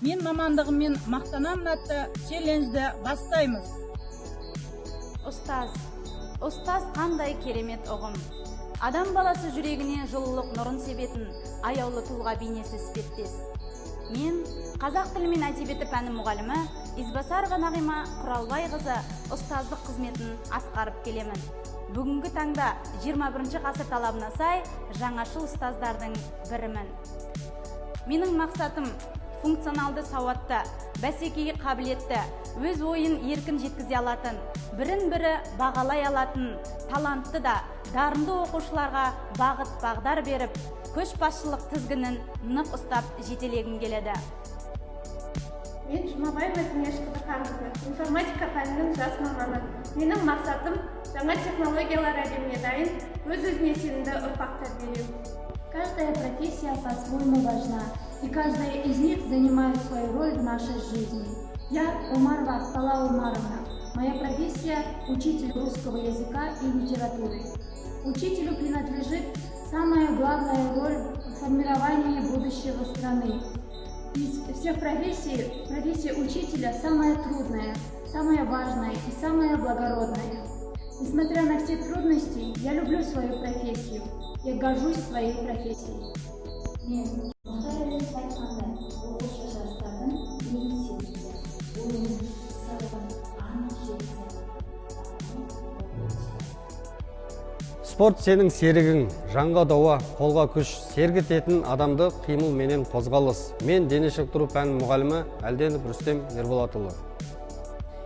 Мен мамандығыммен мақтанамын атты челленджді бастаймыз. Ұстаз қандай керемет ұғым. Адам баласы жүрегіне жылылық нұрын себетін аяулы тұлға бейнесі іспеттес. Мен қазақ тілі мен әдебиеті пәні мұғалімі Ізбасарова Нағима Құралбайқызы ұстаздық қызметін атқарып келемін. Бүгінгі таңда 21 ғасыр талабына сай жаңашыл ұстаздардың бірімін. Менің мақсатым функционалды сауатты, бәсекеге қабілетті, өз ойын еркін жеткізе алатын, бірін-бірі бағалай алатын, талантты да, дарынды оқушыларға бағыт бағдар беріп, көшбасшылық тізгінін нық ұстап жетелегім келеді. Мен Жұмабаева Зинеш Қыдырханқызы, информатика пәнінің жас маманы. Менің мақсатым жаңа технологиялар әлеміне дайын, өз-өзіне сенімді ұрпақ тәрбиелеу. Каждая профессия по-своему важна, и каждая из них занимает свою роль в нашей жизни. Я Умарова Тала Умаровна. Моя профессия – учитель русского языка и литературы. Учителю принадлежит самая главная роль в формировании будущего страны. Из всех профессий, профессия учителя самая трудная, самая важная и самая благородная. Несмотря на все трудности, я люблю свою профессию. Я горжусь своей профессией. Мен мұқтарелес айтқандай, оқушы жастардың ең сенімді, ойын, сырын, анық жеткізеді. Спорт сенің серігің, жанға дауа, қолға күш, сергітетін адамды қимыл менен қозғалыс. Мен дене шынықтыру пәнінің мұғалімі Әлденов Рүстем Ерболатұлы.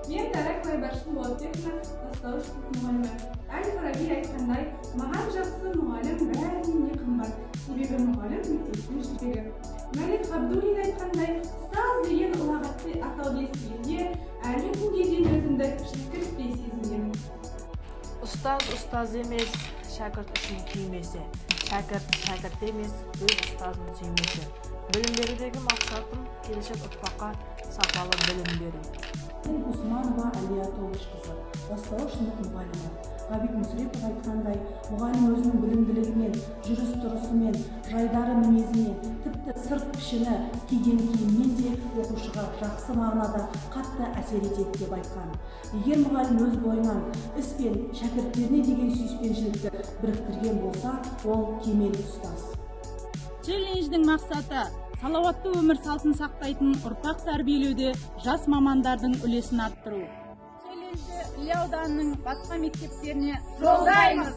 Мен Тарак Байбаршын Болатбекова, бастауыш мұғалімі. Әл-Фараби айтқандай, маған жақсы мұғалім бәрінен қымбат, себебі мұғалім мектептің жүрегі. Мәлик Ғабдуллин айтқандай, ұстаз деген ұлағатты атауды естігенде, әлі күнге дейін өзімді кішіліктіртпей сезінемін. Ұстаз емес, шәкірт үшін күймесе, шәкірт емес, өз ұстазын сүймесе. Білім берудегі мақсатым келешек ұрпаққа сапалы білім беру. Мен Усманова Алия Толышқызы, бастауыш сынып мұғалімі. Ғабит Мүсірепов айтқандай, мұғалім өзінің білімділігімен, жүріс-тұрысымен, жайдары мінезімен, тіпті сырт пішіні, киген киіммен де оқушыға жақсы мағынада қатты әсер етеді деп айтқан. Егер мұғалім өз бойынан іс пен шәкірттеріне деген сүйіспеншілікті біріктірген болса, ол кемел ұстаз. Челлендждің мақсаты салауатты өмір салтын сақтайтын ұрпақ тәрбиелеуде жас мамандардың үлесін арттыру. Челленджді Іле ауданының басқа мектептеріне жолдаймыз.